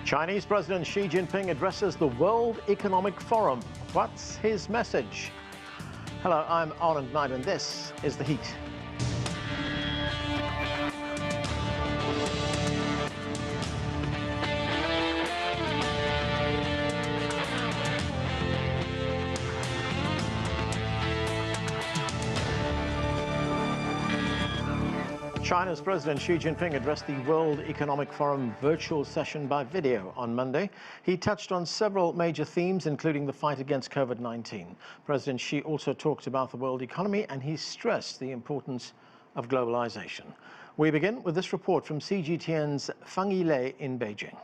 Chinese President Xi Jinping addresses the World Economic Forum. What's his message? Hello, I'm Arnold Knight, and this is The Heat. China's President Xi Jinping addressed the World Economic Forum virtual session by video on Monday. He touched on several major themes, including the fight against COVID-19. President Xi also talked about the world economy, and he stressed the importance of globalization. We begin with this report from CGTN's Feng Yilei in Beijing.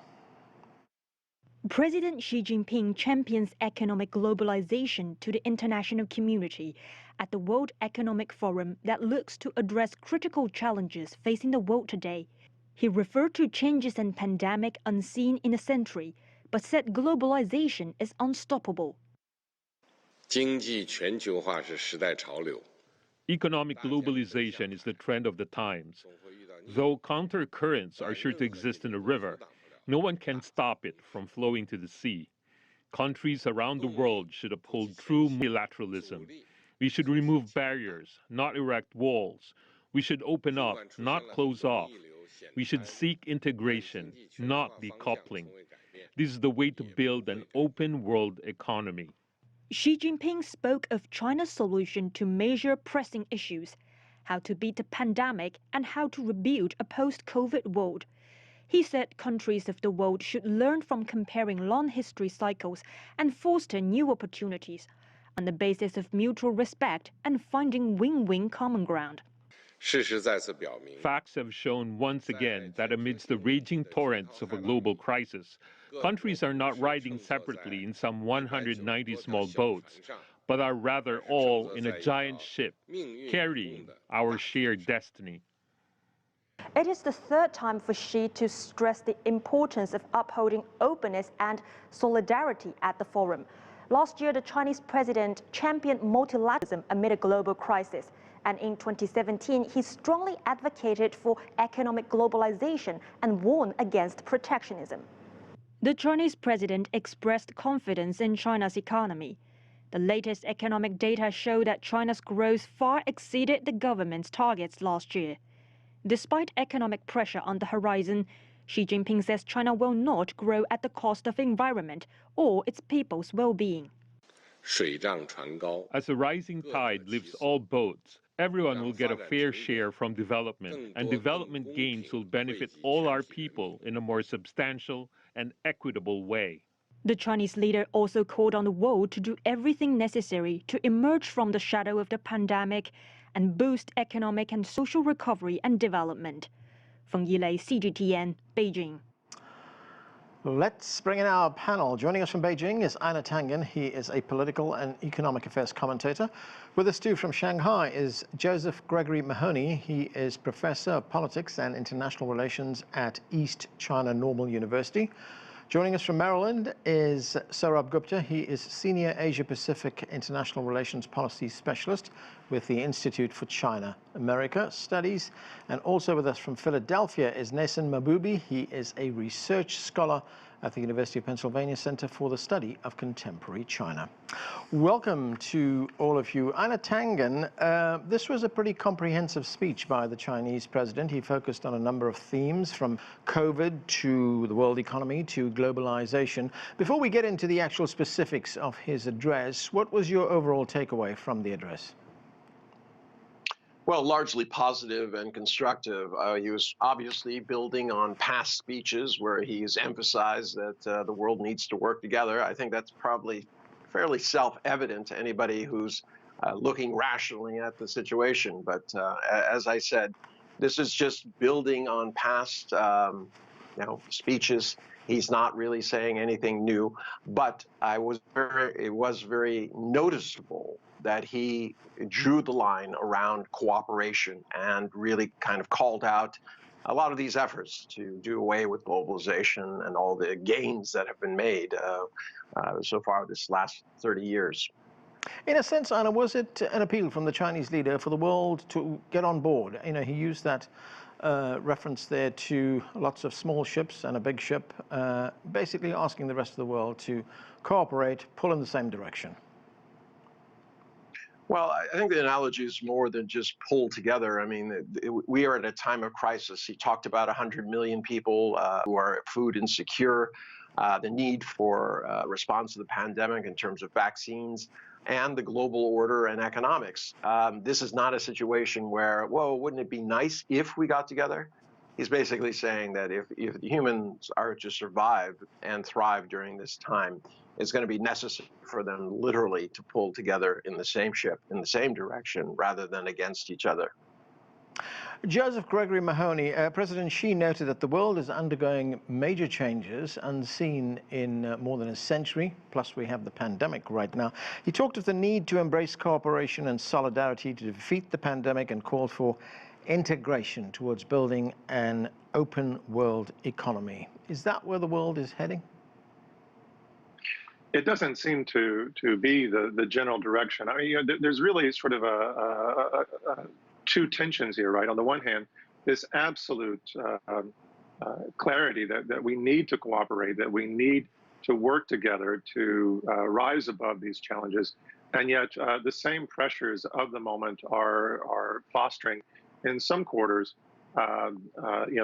President Xi Jinping champions economic globalization to the international community at the World Economic Forum that looks to address critical challenges facing the world today. He referred to changes and pandemic unseen in a century, but said globalization is unstoppable. Economic globalization is the trend of the times. Though counter-currents are sure to exist in a river, no one can stop it from flowing to the sea. Countries around the world should uphold true unilateralism. We should remove barriers, not erect walls. We should open up, not close off. We should seek integration, not decoupling. This is the way to build an open world economy. Xi Jinping spoke of China's solution to major pressing issues, how to beat the pandemic and how to rebuild a post-COVID world. He said countries of the world should learn from comparing long history cycles and foster new opportunities on the basis of mutual respect and finding win-win common ground. Facts have shown once again that amidst the raging torrents of a global crisis, countries are not riding separately in some 190 small boats, but are rather all in a giant ship, carrying our shared destiny. It is the third time for Xi to stress the importance of upholding openness and solidarity at the forum. Last year, the Chinese president championed multilateralism amid a global crisis. And in 2017, he strongly advocated for economic globalization and warned against protectionism. The Chinese president expressed confidence in China's economy. The latest economic data show that China's growth far exceeded the government's targets last year. Despite economic pressure on the horizon, Xi Jinping says China will not grow at the cost of environment or its people's well-being. As a rising tide lifts all boats, everyone will get a fair share from development, and development gains will benefit all our people in a more substantial and equitable way. The Chinese leader also called on the world to do everything necessary to emerge from the shadow of the pandemic and boost economic and social recovery and development. Feng Yilei, CGTN, Beijing. Let's bring in our panel. Joining us from Beijing is Einar Tangen. He is a political and economic affairs commentator. With us too from Shanghai is Josef Gregory Mahoney. He is professor of politics and international relations at East China Normal University. Joining us from Maryland is Sourabh Gupta. He is Senior Asia-Pacific International Relations Policy Specialist with the Institute for China-America Studies. And also with us from Philadelphia is Neysun Mahboubi. He is a research scholar at the University of Pennsylvania Center for the Study of Contemporary China. Welcome to all of you. Einar Tangen, this was a pretty comprehensive speech by the Chinese president. He focused on a number of themes, from COVID to the world economy to globalization. Before we get into the actual specifics of his address, what was your overall takeaway from the address? Well, largely positive and constructive. He was obviously building on past speeches where he's emphasized that the world needs to work together. I think that's probably fairly self-evident to anybody who's looking rationally at the situation. But as I said, this is just building on past speeches. He's not really saying anything new, but it was very noticeable that he drew the line around cooperation and really kind of called out a lot of these efforts to do away with globalization and all the gains that have been made so far this last 30 years. In a sense, Einar, was it an appeal from the Chinese leader for the world to get on board? You know, he used that reference there to lots of small ships and a big ship, basically asking the rest of the world to cooperate, pull in the same direction. Well, I think the analogy is more than just pull together. I mean, we are at a time of crisis. He talked about 100 million people who are food insecure, the need for response to the pandemic in terms of vaccines, and the global order and economics. This is not a situation where, whoa, wouldn't it be nice if we got together? He's basically saying that if humans are to survive and thrive during this time, it's going to be necessary for them literally to pull together in the same ship, in the same direction, rather than against each other. Joseph Gregory Mahoney, President Xi noted that the world is undergoing major changes unseen in more than a century, plus we have the pandemic right now. He talked of the need to embrace cooperation and solidarity to defeat the pandemic and called for integration towards building an open world economy. Is that where the world is heading? It doesn't seem to be the general direction. I mean, there's really sort of two tensions here, right? On the one hand, this absolute clarity that we need to cooperate, that we need to work together to rise above these challenges, and yet the same pressures of the moment are fostering in some quarters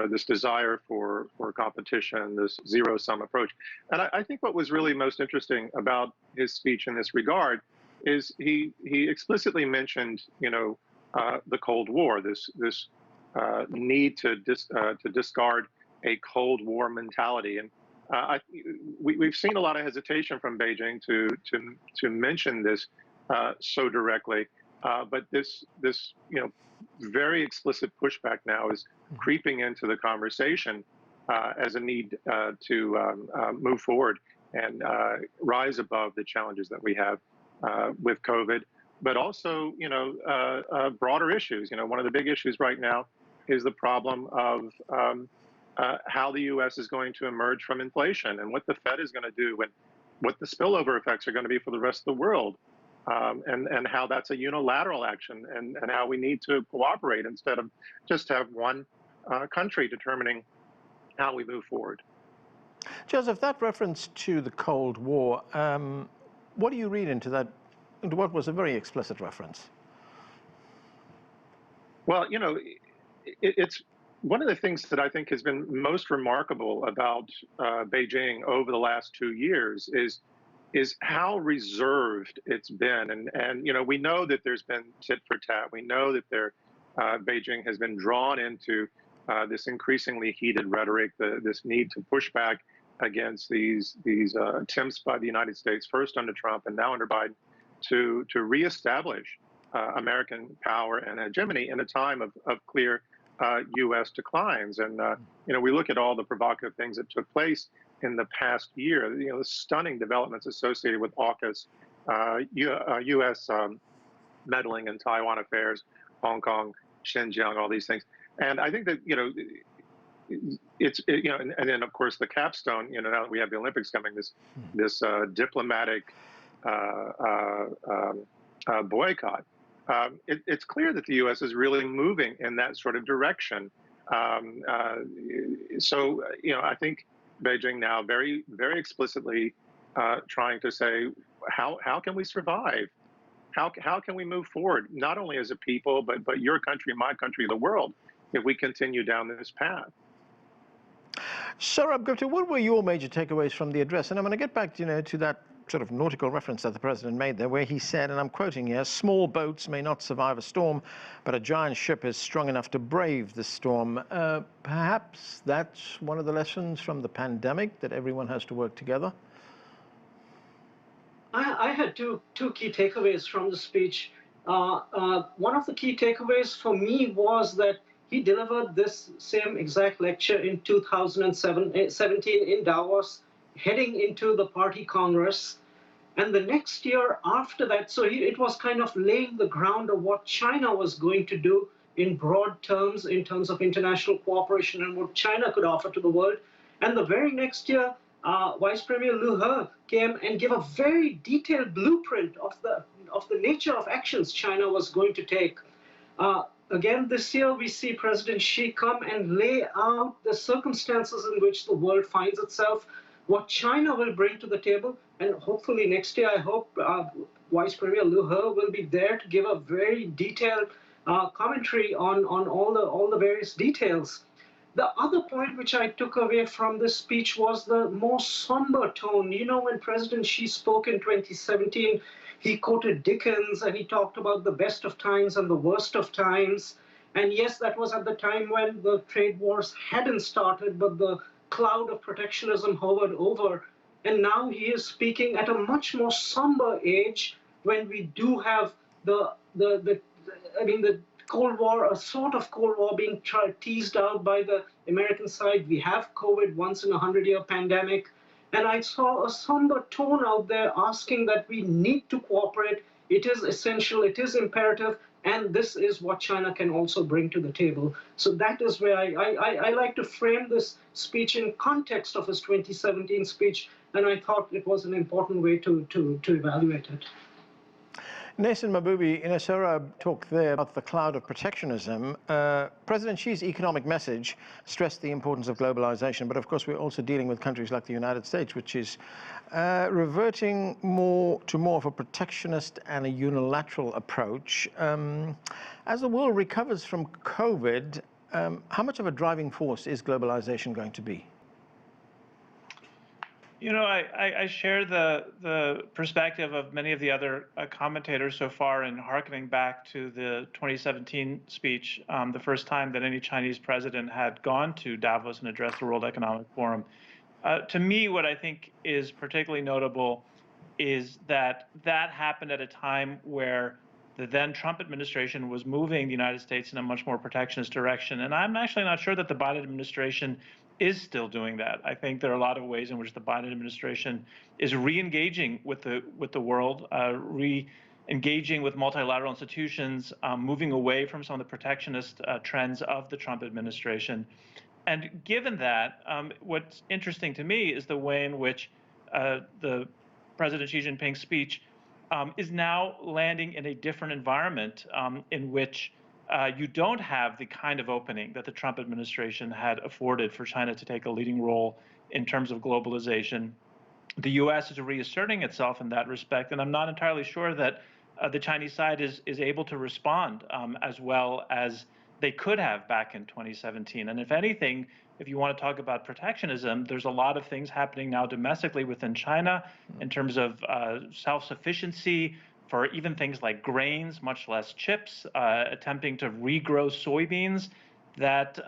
this desire for competition, this zero-sum approach. And I think what was really most interesting about his speech in this regard is he explicitly mentioned, the Cold War, this need to discard a Cold War mentality. And we've seen a lot of hesitation from Beijing to mention this so directly, but this very explicit pushback now is creeping into the conversation as a need to move forward and rise above the challenges that we have with COVID, but also, broader issues. One of the big issues right now is the problem of how the U.S. is going to emerge from inflation and what the Fed is going to do and what the spillover effects are going to be for the rest of the world. And how that's a unilateral action and how we need to cooperate instead of just have one country determining how we move forward. Joseph, that reference to the Cold War, what do you read into that, into what was a very explicit reference? Well, it's one of the things that I think has been most remarkable about Beijing over the last 2 years is how reserved it's been. And we know that there's been tit for tat. We know that Beijing has been drawn into this increasingly heated rhetoric, this need to push back against these attempts by the United States, first under Trump and now under Biden, to reestablish American power and hegemony in a time of clear U.S. declines. And we look at all the provocative things that took place in the past year, the stunning developments associated with AUKUS, U.S. meddling in Taiwan affairs, Hong Kong, Xinjiang, all these things. And I think that, and then of course the capstone, now that we have the Olympics coming, this diplomatic boycott. It's clear that the U.S. is really moving in that sort of direction. So, I think Beijing now very, very explicitly trying to say, how can we survive? How can we move forward, not only as a people, but your country, my country, the world, if we continue down this path? Sourabh Gupta, what were your major takeaways from the address? And I'm going to get back, to that sort of nautical reference that the president made there, where he said, and I'm quoting here, "Small boats may not survive a storm, but a giant ship is strong enough to brave the storm." Perhaps that's one of the lessons from the pandemic, that everyone has to work together? I had two key takeaways from the speech. One of the key takeaways for me was that he delivered this same exact lecture in 2017 in Davos, heading into the party Congress. And the next year after that, so it was kind of laying the ground of what China was going to do in broad terms, in terms of international cooperation and what China could offer to the world. And the very next year, Vice Premier Liu He came and gave a very detailed blueprint of the nature of actions China was going to take. again, this year we see President Xi come and lay out the circumstances in which the world finds itself, what China will bring to the table, and hopefully next year, I hope Vice Premier Liu He will be there to give a very detailed commentary on all the various details. The other point which I took away from this speech was the more somber tone. You know, when President Xi spoke in 2017, he quoted Dickens and he talked about the best of times and the worst of times. And yes, that was at the time when the trade wars hadn't started, but the cloud of protectionism hovered over. And now he is speaking at a much more somber age when we do have the Cold War, a sort of Cold War being teased out by the American side. We have COVID, once in a 100-year pandemic. And I saw a somber tone out there asking that we need to cooperate. It is essential, it is imperative, and this is what China can also bring to the table. So that is where I like to frame this speech in context of his 2017 speech, and I thought it was an important way to evaluate it. Neysun Mahboubi, in a Sourabh talk there about the cloud of protectionism, President Xi's economic message stressed the importance of globalization, but of course we're also dealing with countries like the United States, which is reverting more of a protectionist and a unilateral approach. As the world recovers from COVID, how much of a driving force is globalization going to be? You know, I share the perspective of many of the other commentators so far in hearkening back to the 2017 speech, the first time that any Chinese president had gone to Davos and addressed the World Economic Forum. To me, what I think is particularly notable is that happened at a time where the then Trump administration was moving the United States in a much more protectionist direction. And I'm actually not sure that the Biden administration is still doing that. I think there are a lot of ways in which the Biden administration is re-engaging with the world, re-engaging with multilateral institutions, moving away from some of the protectionist trends of the Trump administration. And given that, what's interesting to me is the way in which the President Xi Jinping speech is now landing in a different environment in which you don't have the kind of opening that the Trump administration had afforded for China to take a leading role in terms of globalization. The U.S. is reasserting itself in that respect, and I'm not entirely sure that the Chinese side is able to respond as well as they could have back in 2017. And if anything, if you want to talk about protectionism, there's a lot of things happening now domestically within China in terms of self-sufficiency, for even things like grains, much less chips, attempting to regrow soybeans that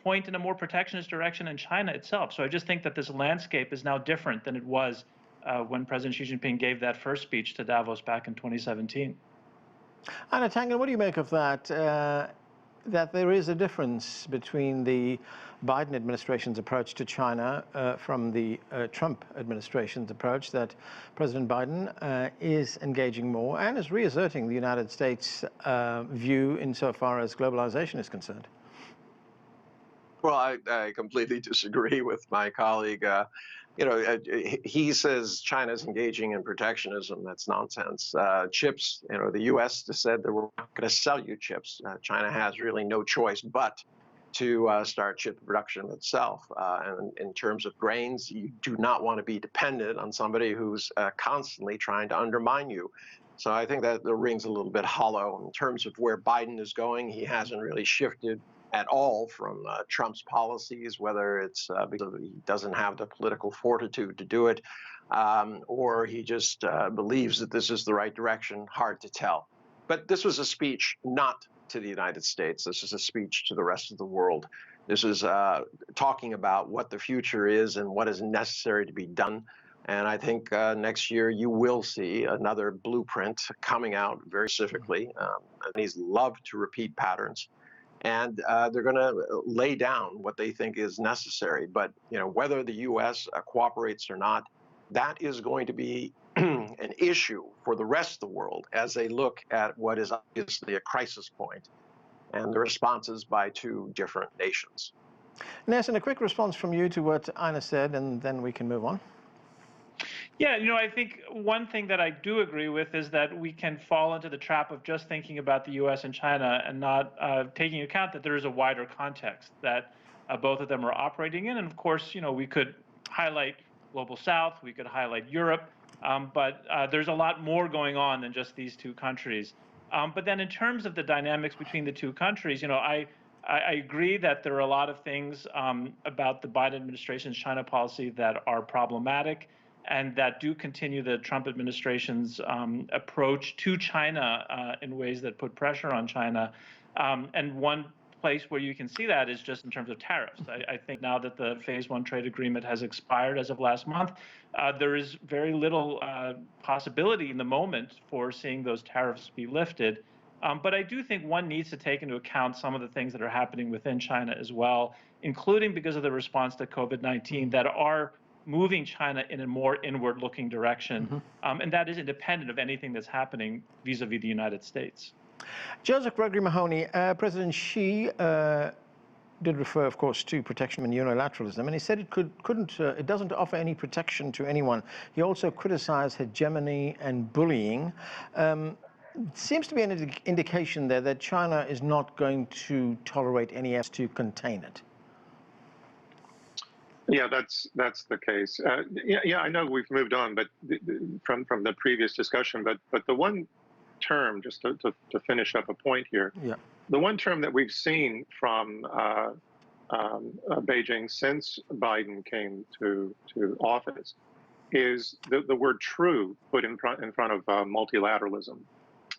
point in a more protectionist direction in China itself. So I just think that this landscape is now different than it was when President Xi Jinping gave that first speech to Davos back in 2017. Einar, Tangen, what do you make of that? That there is a difference between the Biden administration's approach to China from the Trump administration's approach, that President Biden is engaging more and is reasserting the United States' view insofar as globalization is concerned? Well, I completely disagree with my colleague. He says China's engaging in protectionism. That's nonsense. Chips, the U.S. said that we're not going to sell you chips. China has really no choice but to start chip production itself. And in terms of grains, you do not want to be dependent on somebody who's constantly trying to undermine you. So I think that rings a little bit hollow. In terms of where Biden is going, he hasn't really shifted at all from Trump's policies, whether it's because he doesn't have the political fortitude to do it, or he just believes that this is the right direction. Hard to tell. But this was a speech not to the United States. This is a speech to the rest of the world. This is talking about what the future is and what is necessary to be done. And I think next year you will see another blueprint coming out very specifically. He's loved to repeat patterns. And they're going to lay down what they think is necessary. But whether the U.S. cooperates or not, that is going to be an issue for the rest of the world as they look at what is obviously a crisis point and the responses by two different nations. Neysun, a quick response from you to what Einar said, and then we can move on. Yeah, I think one thing that I do agree with is that we can fall into the trap of just thinking about the U.S. and China and not taking account that there is a wider context that both of them are operating in. And of course, we could highlight Global South, we could highlight Europe, but there's a lot more going on than just these two countries. But then in terms of the dynamics between the two countries, I agree that there are a lot of things about the Biden administration's China policy that are problematic and that do continue the Trump administration's approach to China in ways that put pressure on China. And one place where you can see that is just in terms of tariffs. I think now that the Phase 1 trade agreement has expired as of last month, there is very little possibility in the moment for seeing those tariffs be lifted. But I do think one needs to take into account some of the things that are happening within China as well, including because of the response to COVID-19 that are moving China in a more inward-looking direction, and that is independent of anything that's happening vis-a-vis the United States. Joseph Gregory Mahoney, President Xi did refer, of course, to protectionism and unilateralism, and he said it doesn't offer any protection to anyone. He also criticized hegemony and bullying. Seems to be an indication there that China is not going to tolerate any efforts to contain it. Yeah, that's the case. Yeah, I know we've moved on, but from the previous discussion, but the one term, just to finish up a point here, the one term that we've seen from Beijing since Biden came to office is the word "true" put in front of multilateralism.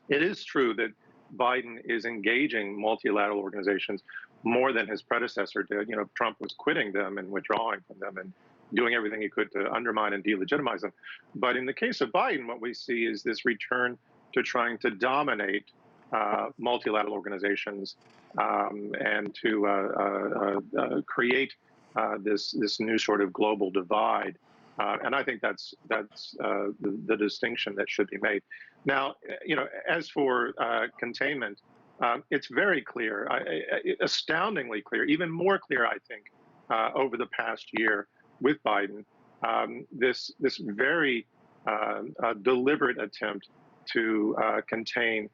It is true that Biden is engaging multilateral organizations more than his predecessor did. Trump was quitting them and withdrawing from them and doing everything he could to undermine and delegitimize them. But in the case of Biden, what we see is this return to trying to dominate multilateral organizations and to create this new sort of global divide. And I think that's the distinction that should be made. Now, as for containment, it's very clear, astoundingly clear, even more clear, I think, over the past year with Biden, this very deliberate attempt to contain,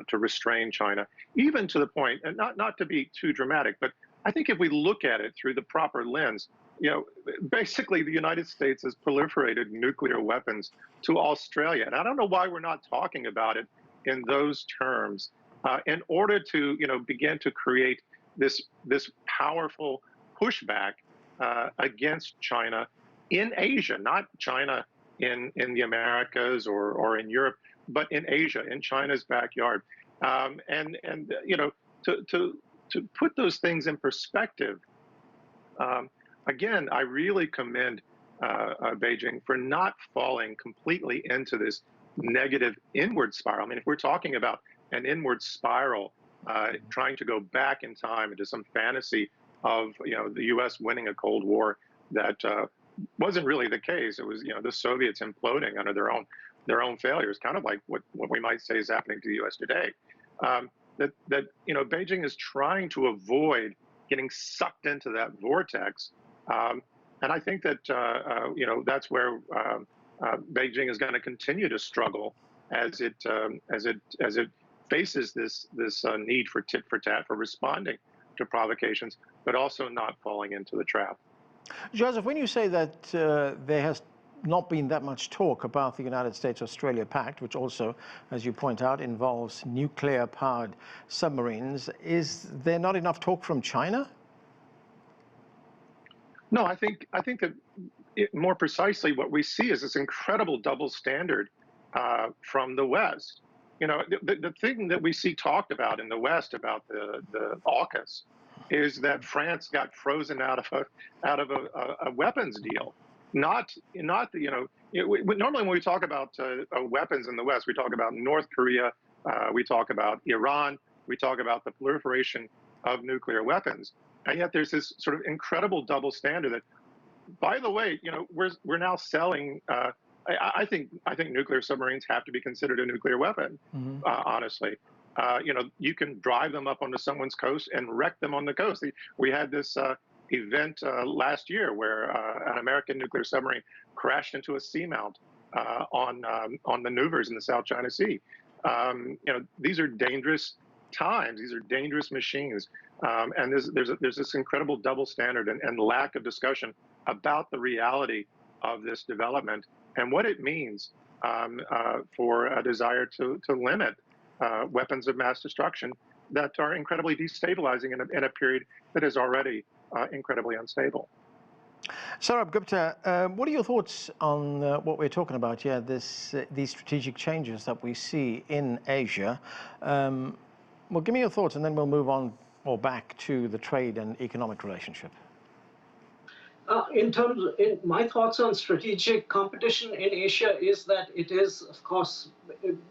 to restrain China, even to the point, and not to be too dramatic, but I think if we look at it through the proper lens, basically the United States has proliferated nuclear weapons to Australia. And I don't know why we're not talking about it in those terms in order to, begin to create this powerful pushback against China in Asia, not China in the Americas or in Europe, but in Asia, in China's backyard. To put those things in perspective, again, I really commend Beijing for not falling completely into this negative inward spiral. I mean, if we're talking about an inward spiral, trying to go back in time into some fantasy of the U.S. winning a Cold War that wasn't really the case. It was the Soviets imploding under their own failures, kind of like what we might say is happening to the U.S. today. That Beijing is trying to avoid getting sucked into that vortex, and I think that that's where Beijing is going to continue to struggle as it faces this need for tit for tat, for responding to provocations, but also not falling into the trap. Joseph, when you say that there has not been that much talk about the United States-Australia Pact, which also, as you point out, involves nuclear-powered submarines, is there not enough talk from China? No, I think that more precisely what we see is this incredible double standard from the West. The thing that we see talked about in the West about the AUKUS is that France got frozen out of a weapons deal. Not normally when we talk about weapons in the West, we talk about North Korea, we talk about Iran, we talk about the proliferation of nuclear weapons, and yet there's this sort of incredible double standard that, by the way, we're now selling. I think nuclear submarines have to be considered a nuclear weapon. Honestly, you can drive them up onto someone's coast and wreck them on the coast. We had this event last year where an American nuclear submarine crashed into a seamount on maneuvers in the South China Sea. These are dangerous times. These are dangerous machines, and there's this incredible double standard and lack of discussion about the reality of this development and what it means for a desire to limit weapons of mass destruction that are incredibly destabilizing in a period that is already incredibly unstable. Sourabh Gupta, what are your thoughts on what we're talking about here, these strategic changes that we see in Asia? Well, give me your thoughts and then we'll move on or back to the trade and economic relationship. In my thoughts on strategic competition in Asia is that it is, of course,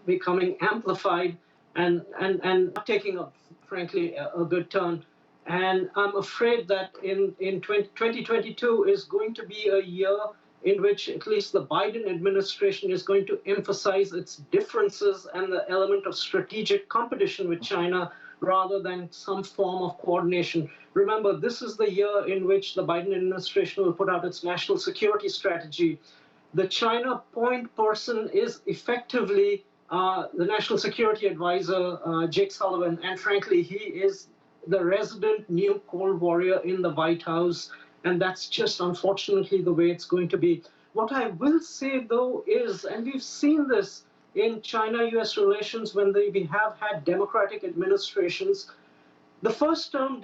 becoming amplified and taking frankly, a good turn. And I'm afraid that in 2022 is going to be a year in which at least the Biden administration is going to emphasize its differences and the element of strategic competition with China rather than some form of coordination. Remember, this is the year in which the Biden administration will put out its national security strategy. The China point person is effectively the national security advisor, Jake Sullivan, and frankly, he is the resident new Cold Warrior in the White House, and that's just unfortunately the way it's going to be. What I will say, though, is, and we've seen this in China-US relations when we have had Democratic administrations, the first term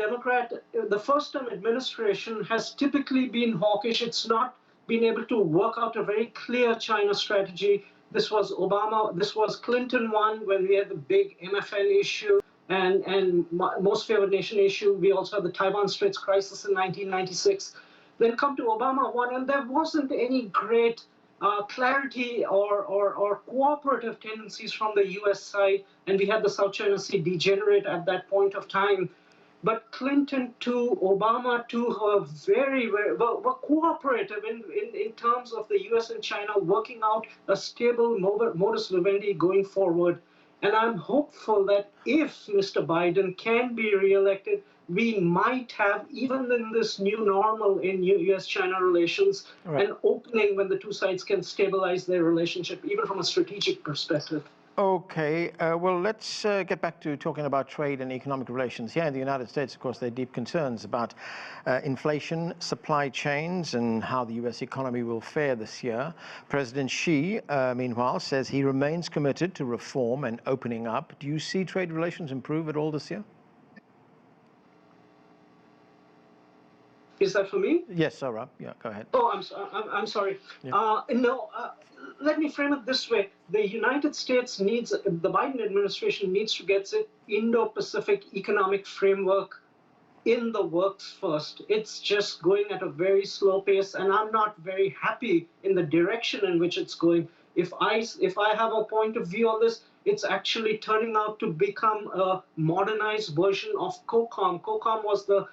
administration has typically been hawkish. It's not been able to work out a very clear China strategy. This was Obama, this was Clinton one when we had the big MFN issue and most favored nation issue. We also had the Taiwan Straits crisis in 1996. Then come to Obama one, and there wasn't any great clarity or cooperative tendencies from the US side, and we had the South China Sea degenerate at that point of time. But Clinton too, Obama too, were cooperative in terms of the US and China working out a stable modus vivendi going forward. And I'm hopeful that if Mr. Biden can be reelected, we might have, even in this new normal in US-China relations, right, an opening when the two sides can stabilize their relationship, even from a strategic perspective. Okay, well, let's get back to talking about trade and economic relations. Here in the United States, of course, there are deep concerns about inflation, supply chains, and how the U.S. economy will fare this year. President Xi, meanwhile, says he remains committed to reform and opening up. Do you see trade relations improve at all this year? Is that for me? Yes, Sourabh. Yeah, go ahead. Oh, I'm sorry. Yeah. No, let me frame it this way. The United States needs, the Biden administration needs to get its Indo-Pacific economic framework in the works first. It's just going at a very slow pace, and I'm not very happy in the direction in which it's going. If I have a point of view on this, it's actually turning out to become a modernized version of COCOM. COCOM was the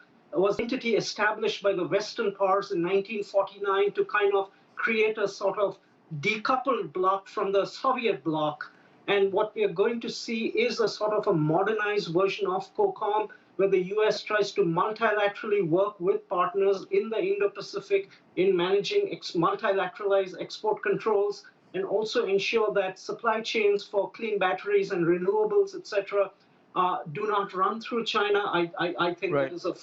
entity established by the Western powers in 1949 to kind of create a sort of decoupled bloc from the Soviet bloc. And what we are going to see is a sort of a modernized version of COCOM, where the US tries to multilaterally work with partners in the Indo-Pacific in managing multilateralized export controls, and also ensure that supply chains for clean batteries and renewables, etc., do not run through China. I think right, that is a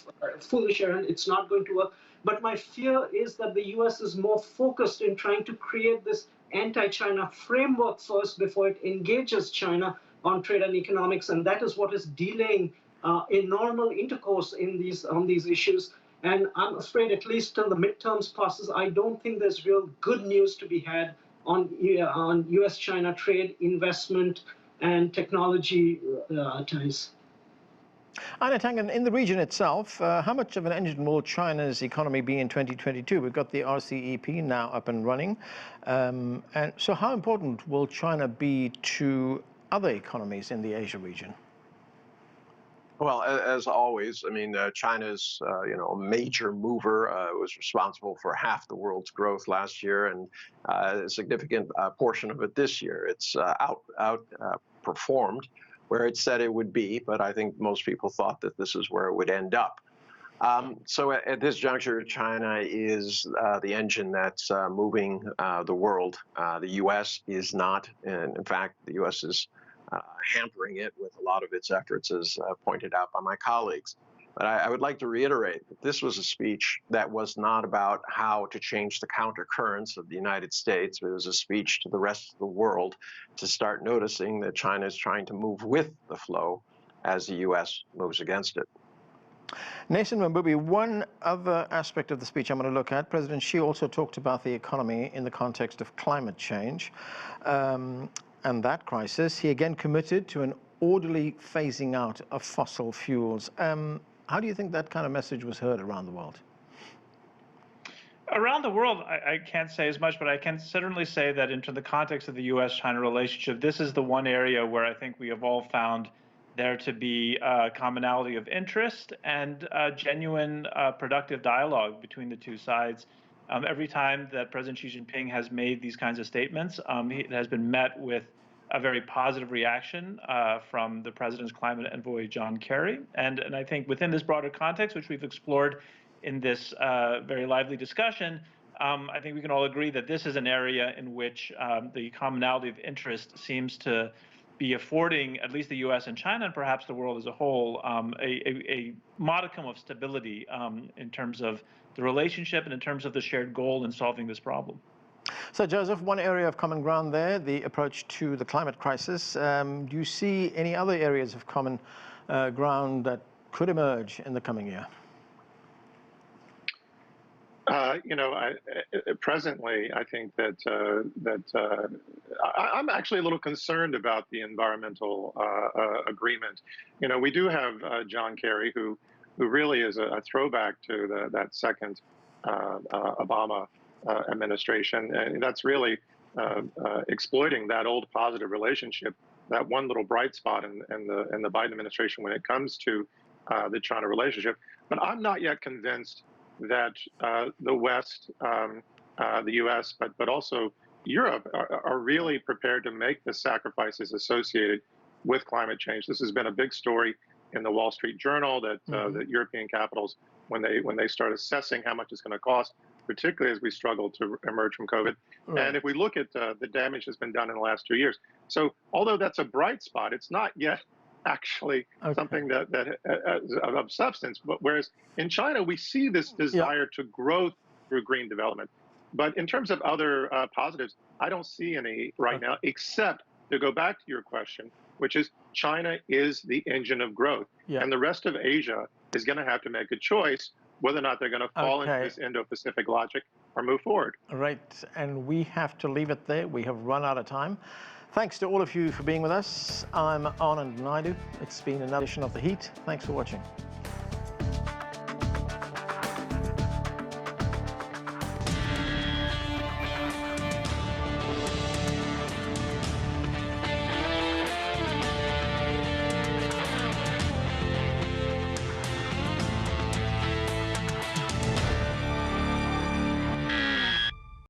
foolish errand. It's not going to work. But my fear is that the US is more focused in trying to create this anti-China framework first before it engages China on trade and economics, and that is what is delaying a normal intercourse on these issues. And I'm afraid, at least till the midterms passes, I don't think there's real good news to be had on US-China trade, investment, and technology ties. Einar Tangen, in the region itself, how much of an engine will China's economy be in 2022? We've got the RCEP now up and running. And so how important will China be to other economies in the Asia region? Well, as always, I mean, China's, a major mover, was responsible for half the world's growth last year, and a significant portion of it this year. It's outperformed where it said it would be, but I think most people thought that this is where it would end up. So at this juncture, China is the engine that's moving the world. The U.S. is not, and in fact, the U.S. is hampering it with a lot of its efforts, as pointed out by my colleagues. But I would like to reiterate that this was a speech that was not about how to change the countercurrents of the United States. It was a speech to the rest of the world to start noticing that China is trying to move with the flow as the U.S. moves against it. Neysun Mahboubi, one other aspect of the speech I'm going to look at, President Xi also talked about the economy in the context of climate change and that crisis. He again committed to an orderly phasing out of fossil fuels. How do you think that kind of message was heard around the world? Around the world, I can't say as much, but I can certainly say that into the context of the U.S.-China relationship, this is the one area where I think we have all found there to be a commonality of interest and genuine productive dialogue between the two sides. Every time that President Xi Jinping has made these kinds of statements, it has been met with a very positive reaction from the president's climate envoy, John Kerry. And I think within this broader context, which we've explored in this very lively discussion, I think we can all agree that this is an area in which the commonality of interest seems to be affording at least the U.S. and China, and perhaps the world as a whole, a modicum of stability in terms of the relationship and in terms of the shared goal in solving this problem. So, Joseph, one area of common ground there, the approach to the climate crisis. Do you see any other areas of common ground that could emerge in the coming year? Presently, I think that I'm actually a little concerned about the environmental agreement. We do have John Kerry, who really is a throwback to that second Obama administration, and that's really exploiting that old positive relationship, that one little bright spot in the Biden administration when it comes to the China relationship. But I'm not yet convinced that the West, the U.S., but also Europe are really prepared to make the sacrifices associated with climate change. This has been a big story in the Wall Street Journal that that European capitals, when they start assessing how much it's going to cost, particularly as we struggle to emerge from COVID. Right. And if we look at the damage that's been done in the last 2 years, so although that's a bright spot, it's not yet actually something that of substance. But whereas in China, we see this desire to grow through green development. But in terms of other positives, I don't see any right now, except to go back to your question, which is China is the engine of growth. And the rest of Asia is going to have to make a choice whether or not they're going to fall into this Indo-Pacific logic or move forward. Right, and we have to leave it there. We have run out of time. Thanks to all of you for being with us. I'm Anand Naidu. It's been another edition of The Heat. Thanks for watching.